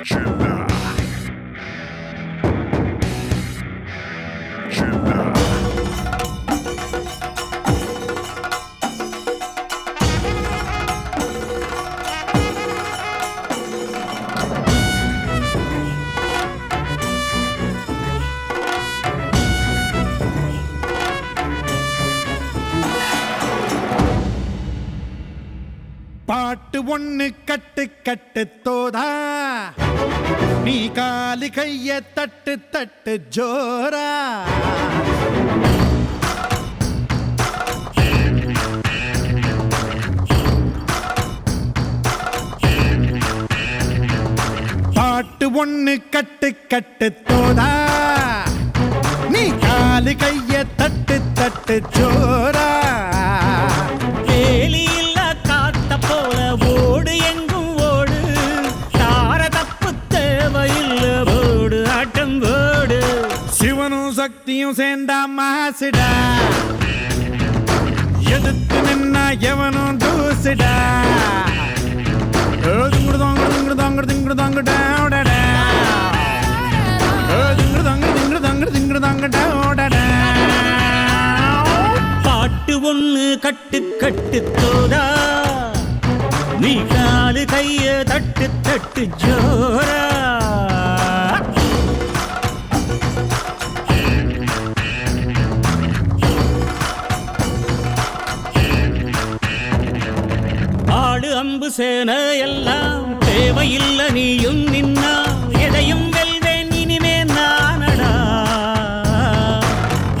Chilla. Chilla. பாட்டு ஒண்ணு கட்டு கட்டு தோதா நீ காலி கைய தட்டு தட்டு ஜோரா பாட்டு ஒண்ணு கட்டு கட்டு தோதா நீ காலி கைய தட்டு தட்டு ஜோரா சக்தியும் சேர்ந்தா மாசுடா எதிர்த்து நின்னா எவனும் தூசுடா பாட்டு ஒண்ணு கட்டு கட்டு தோதா நீ காலு கைய தட்டு தட்டு ஜோரா அம்பு சேன எல்லாம் தேவையில்ல நீயும் நின்னா எதையும் வெல்வேன் இனிமே நானடா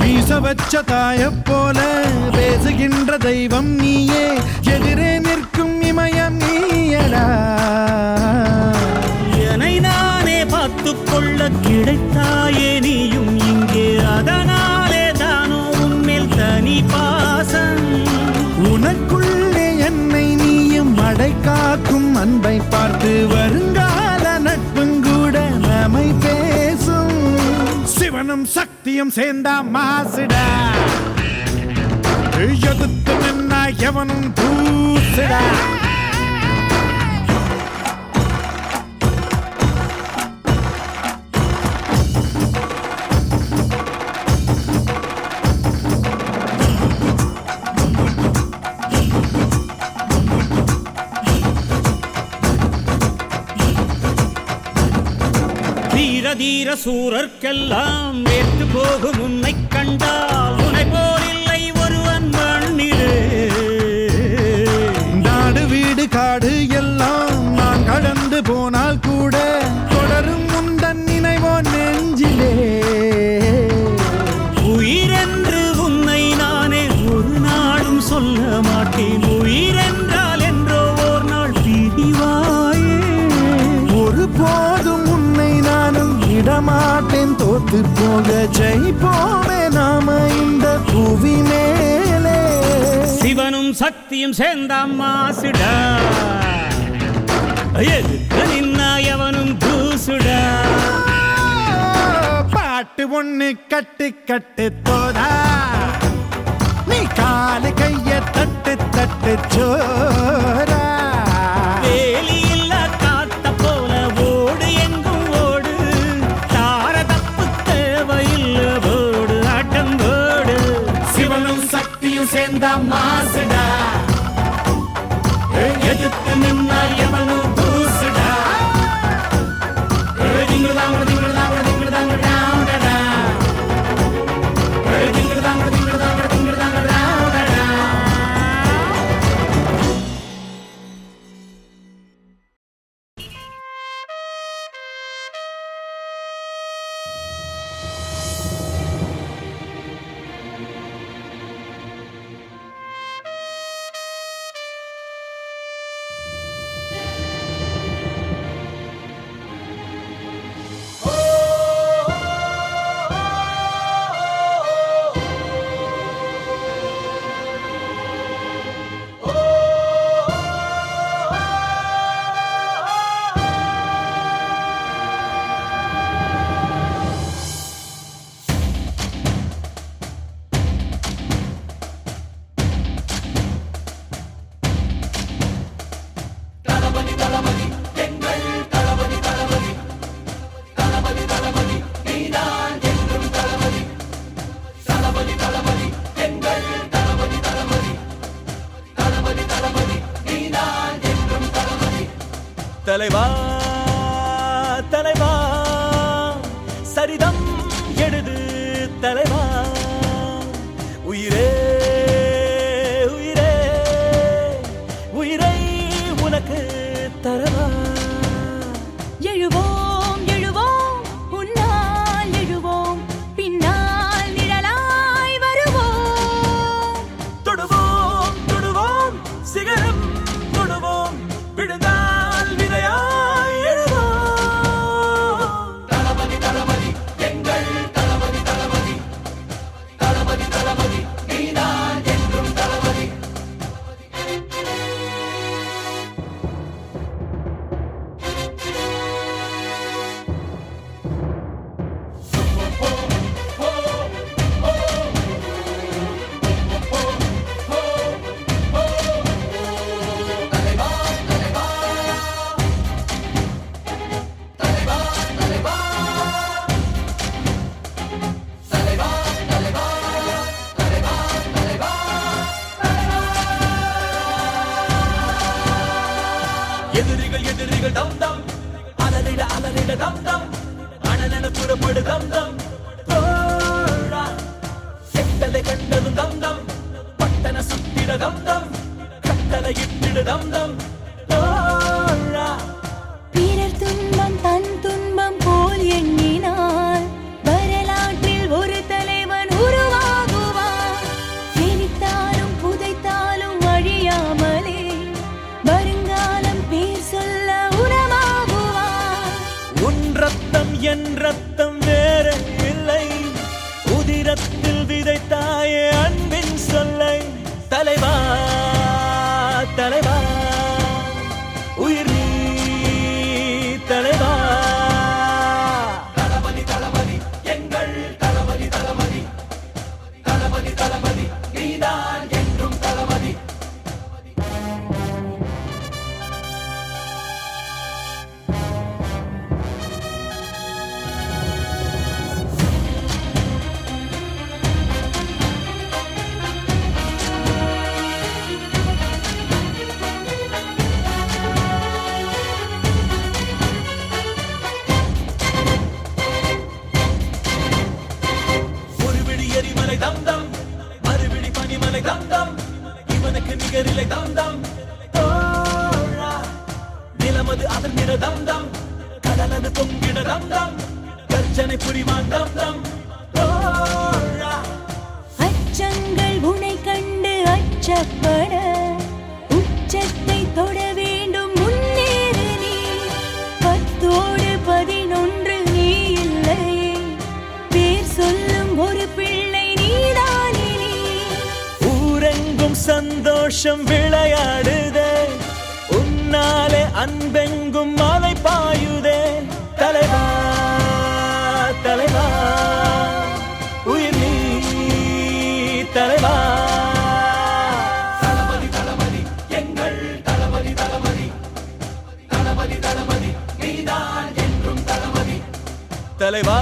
வீச வச்ச தாய போல பேசுகின்ற தெய்வம் நீயே எதிரே நிற்கும் இமயம் நீயடா என்னை நானே பார்த்துக்கொள்ள கிடைத்தாயே நீயும் இங்கே அதனாலே தானோ உன்மேல் தனி பாசம் உனக்குள்ளே என்னை நீயும் அடை காக்கும் அன்பை பார்த்து வருங்கால நட்புங்கூட நம்மை பேசும் சிவனும் சக்தியும் சேர்ந்தா மாசுடா எதிர்த்து நின்னா எவனும் தூசுடா தீர சூரர்க்கெல்லாம் வேற்று போகும் உன்னை கண்டால் உன்னை போல் இல்லை ஒருவன் மண்ணிலே நாடு வீடு காடு எல்லாம் நான் கடந்து போனால் கூட தொடரும் முந்தன் நினைவோ நெஞ்சிலே உயிரென்று உன்னை நானே ஒரு நாளும் சொல்ல மாட்டேன் உயிரென்றால் என்றோ ஓர் நாள் பிரிவாயே ஒரு போதும் இடமாட்டேன் தோத்து போக ஜெயிப்போமே நாம இந்த புவி மேலே சிவனும் சக்தியும் சேர்ந்தா மாசுடா எதுக்கு நின்னா எவனும் தூசுடா பாட்டு ஒண்ணு கட்டு கட்டு தோதா நீ காலு கைய தட்டு தட்டு ஜோரா சேர்ந்தா மாசுடா எதிர்த்து நின்னா எவனும் தூசுடா தலைவா தலைவா சரிதம் எழுது தலைவா உயிரே உயிரே உயிரை உனக்கு தரவா எழுவோம் எழுவோம் உன்னால் எழுவோம் பின்னால் நிழலாய் வருவோம் தொடுவோம் தொடுவோம் சிகரம் தொடுவோம் விழுந்தால் விதையாய் எழுவோம் தளபதி தளபதி எங்கள் தளபதி தளபதி தளபதி தளபதி நீதான் என்றும் தளபதி எதிரிகள் எதிரிகள் தம் தம் அலறிட அலறிட தம் தம் அனலென புறப்படு தம் தம் தோழா செட்டலை கண்டதும் தம் தம் பட்டன சுத்திட தம் தம் கட்டளை இட்டிட தம் தம் தோழா பிறர் துன்பம் தன் துன்பம் போல் எண்ணினார் வரலாற்றில் ஒரு தலைவன் உருவாகுவார் எரித்தாலும் புதைத்தாலும் அழியாமலே வருங்காலம் பேர் சொல்ல உரமாகுவார் உன் ரத்தம் என் ரத்தம் வேற இல்லை உதிரத்தில் விதைத்தாயே அன்பின் சொல்லை தலைவா தலைவா உயிர் நீ தலைவா தளபதி தளபதி எங்கள் தளபதி தளபதி தளபதி தளபதி நீதான் என்றும் தளபதி ஒருவிடி எரிமலை தம் தம் மறுவிடி பனிமலை தம் தம் இவனுக்கு நிகரிலை தம் தம் தோழா நிலமது அதர்ந்திட தம் தம் கடலது பொங்கிட தம் தம் கர்ஜனை புரிவான் தம் தம் தோழா அச்சங்கள் உனை கண்டு அச்சப்பட உச்சத்தை தொட வேண்டும் முன்னேறு நீ 10-11 நீ இல்லையே பேர் சொல்லும் ஒரு பிள்ளை நீதானே நீ ஊரெங்கும் சந்தோஷம் விளையாடுதே உன்னாலே அன்பெங்கும் மலை பாயுதே தலைவா தலைவா உயிர் நீ தலைவா தளபதி தளபதி எங்கள் தளபதி தளபதி தளபதி தளபதி நீதான் என்றும் தளபதி தலைவா